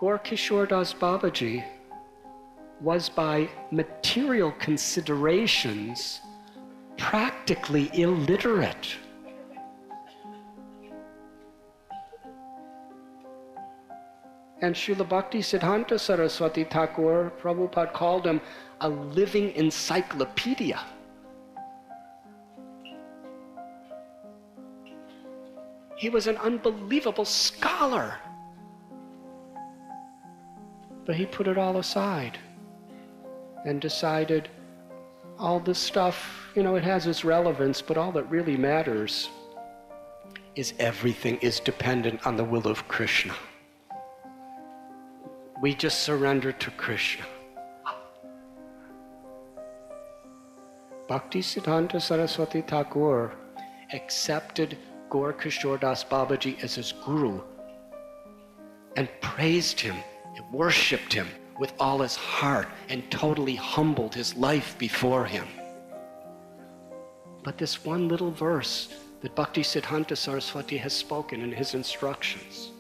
Gaur Kishore Das Babaji was by material considerations practically illiterate. And Srila Bhaktisiddhanta Saraswati Thakur, Prabhupada called him a living encyclopedia. He was an unbelievable scholar. But he put it all aside and decided all this stuff, it has its relevance, but all that really matters is everything is dependent on the will of Krishna. We just surrender to Krishna. Bhaktisiddhanta Saraswati Thakur accepted Gaur Kishore Das Babaji as his guru and praised him and worshipped him with all his heart and totally humbled his life before him. But this one little verse that Bhaktisiddhanta Saraswati has spoken in his instructions,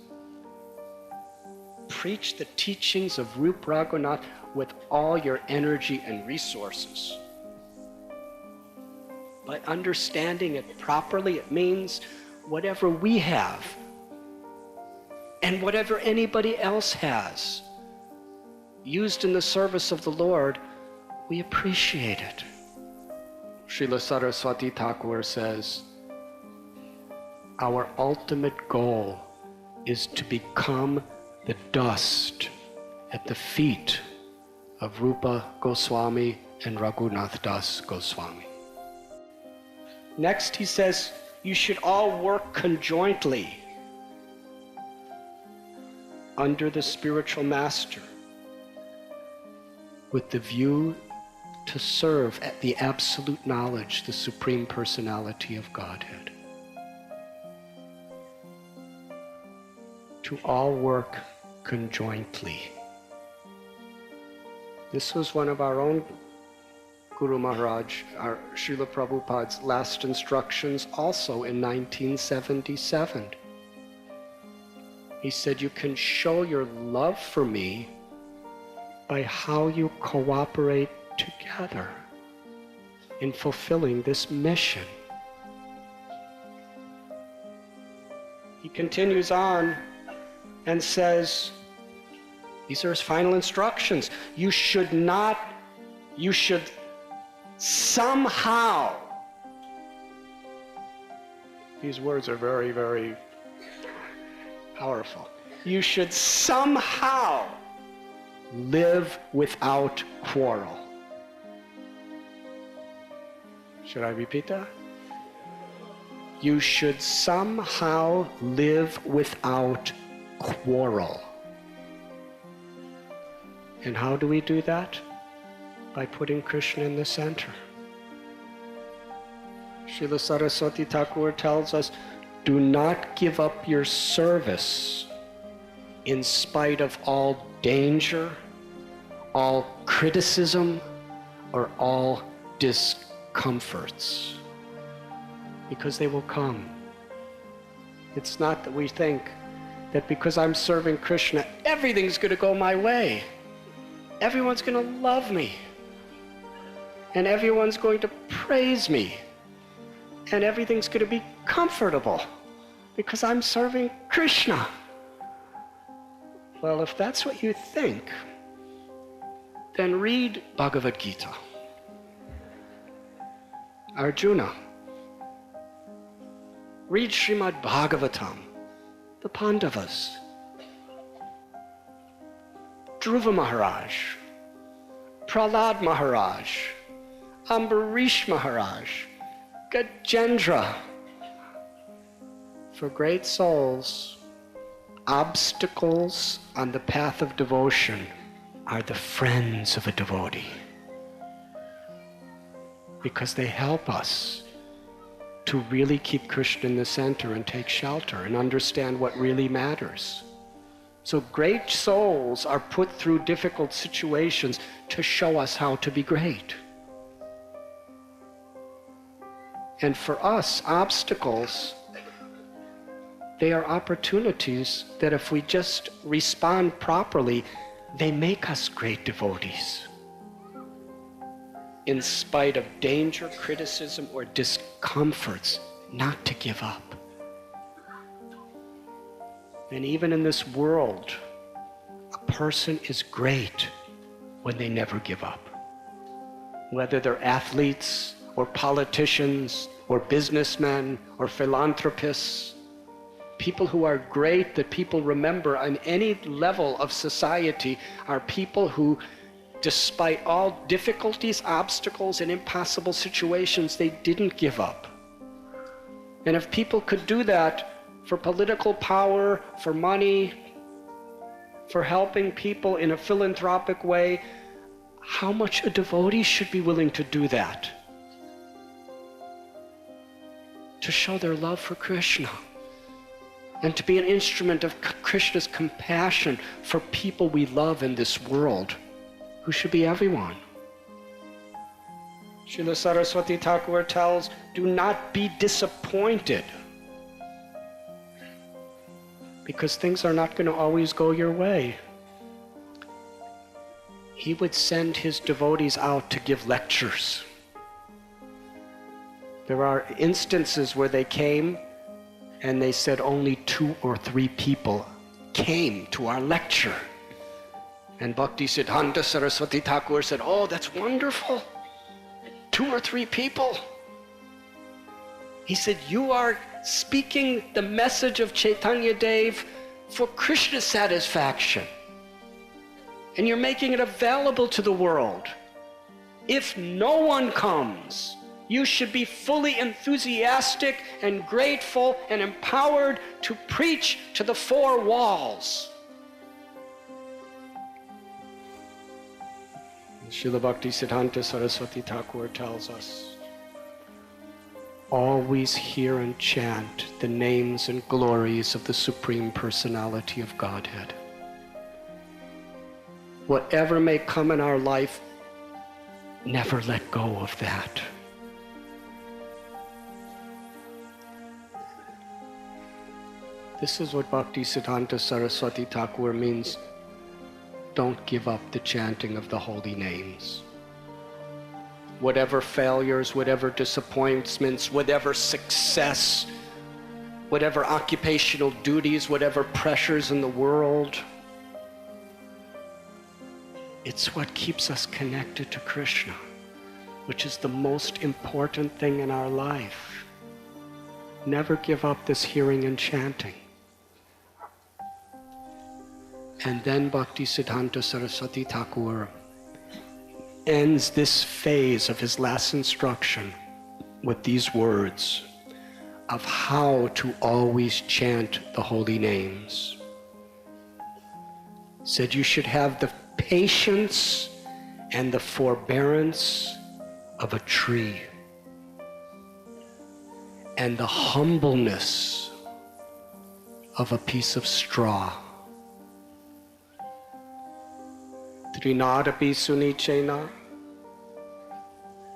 preach the teachings of Rupa Radhanath with all your energy and resources. By understanding it properly, it means whatever we have and whatever anybody else has used in the service of the Lord, we appreciate it. Srila Saraswati Thakur says, our ultimate goal is to become the dust at the feet of Rupa Goswami and Raghunath Das Goswami. Next he says, you should all work conjointly under the spiritual master with the view to serve at the absolute knowledge, the Supreme Personality of Godhead. To all work conjointly. This was one of our own Guru Maharaj, our Srila Prabhupada's last instructions also in 1977. He said, you can show your love for me by how you cooperate together in fulfilling this mission. He continues on and says, these are his final instructions. You should somehow, these words are very, very powerful. You should somehow live without quarrel. Should I repeat that? You should somehow live without quarrel. And how do we do that? By putting Krishna in the center. Srila Saraswati Thakur tells us, do not give up your service in spite of all danger, all criticism, or all discomforts. Because they will come. It's not that we think that because I'm serving Krishna, everything's going to go my way. Everyone's going to love me. And everyone's going to praise me. And everything's going to be comfortable because I'm serving Krishna. Well, if that's what you think, then read Bhagavad Gita. Arjuna. Read Srimad Bhagavatam, the Pandavas. Dhruva Maharaj, Prahlad Maharaj, Ambarish Maharaj, Gajendra. For great souls, obstacles on the path of devotion are the friends of a devotee, because they help us to really keep Krishna in the center and take shelter and understand what really matters. So great souls are put through difficult situations to show us how to be great. And for us, obstacles, They are opportunities that if we just respond properly, they make us great devotees. In spite of danger, criticism, or discomforts, not to give up. And even in this world, a person is great when they never give up. Whether they're athletes, or politicians, or businessmen, or philanthropists, people who are great that people remember on any level of society are people who, despite all difficulties, obstacles, and impossible situations, they didn't give up. And if people could do that for political power, for money, for helping people in a philanthropic way, how much a devotee should be willing to do that? To show their love for Krishna and to be an instrument of Krishna's compassion for people we love in this world, who should be everyone. Srila Saraswati Thakur tells, do not be disappointed, because things are not going to always go your way. He would send his devotees out to give lectures. There are instances where they came and they said only 2 or 3 people came to our lecture. And Bhaktisiddhanta Saraswati Thakur said, oh, that's wonderful. 2 or 3 people. He said, you are speaking the message of Chaitanya Dev for Krishna's satisfaction. And you're making it available to the world. If no one comes, you should be fully enthusiastic and grateful and empowered to preach to the 4 walls. Srila Bhaktisiddhanta Saraswati Thakur tells us, always hear and chant the names and glories of the Supreme Personality of Godhead. Whatever may come in our life, never let go of that. This is what Bhaktisiddhanta Saraswati Thakur means. Don't give up the chanting of the holy names. Whatever failures, whatever disappointments, whatever success, whatever occupational duties, whatever pressures in the world, it's what keeps us connected to Krishna, which is the most important thing in our life. Never give up this hearing and chanting. And then Bhaktisiddhanta Saraswati Thakur ends this phase of his last instruction with these words of how to always chant the holy names. He said you should have the patience and the forbearance of a tree and the humbleness of a piece of straw. Trinadapi sunichena,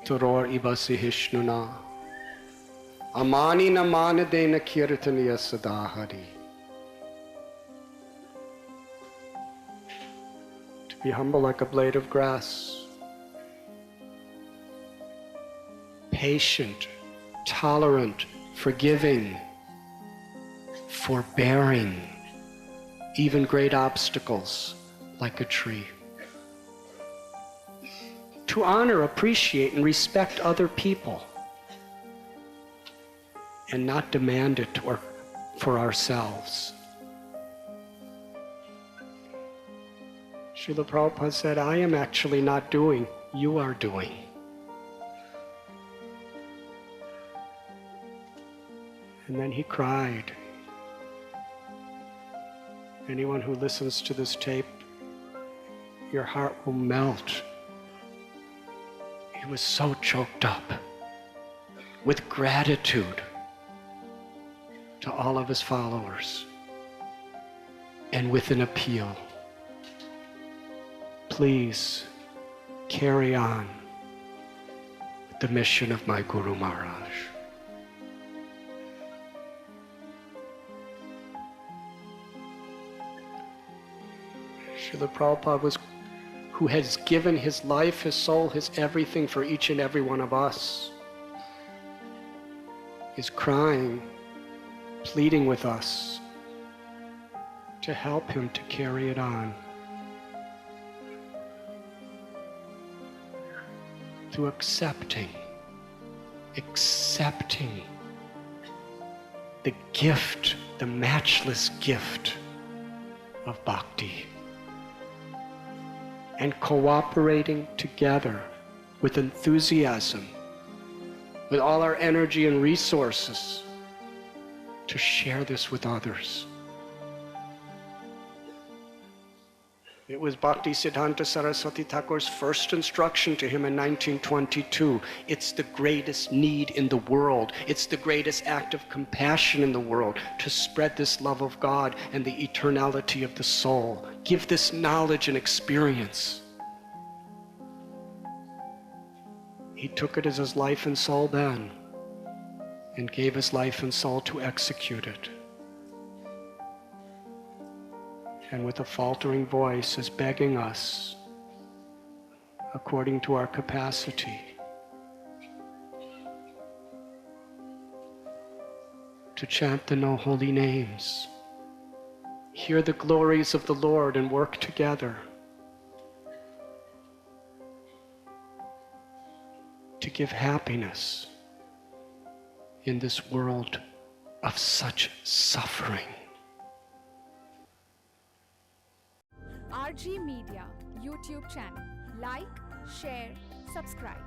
Toror ibasi hishnuna, Amani namanadena kirtaniya sadahari. To be humble like a blade of grass, patient, tolerant, forgiving, forbearing, even great obstacles like a tree. To honor, appreciate, and respect other people, and not demand it for ourselves. Srila Prabhupada said, I am actually not doing, you are doing. And then he cried. Anyone who listens to this tape, your heart will melt. He was so choked up with gratitude to all of his followers and with an appeal. Please carry on with the mission of my Guru Maharaj. Srila Prabhupada who has given his life, his soul, his everything for each and every one of us, is crying, pleading with us to help him to carry it on. Through accepting the gift, the matchless gift of bhakti, and cooperating together with enthusiasm, with all our energy and resources to share this with others. It was Bhaktisiddhanta Saraswati Thakur's first instruction to him in 1922. It's the greatest need in the world. It's the greatest act of compassion in the world to spread this love of God and the eternality of the soul. Give this knowledge and experience. He took it as his life and soul then, and gave his life and soul to execute it. And with a faltering voice is begging us, according to our capacity, to chant the no holy names, hear the glories of the Lord, and work together to give happiness in this world of such suffering. RG Media YouTube channel. Like, share, subscribe.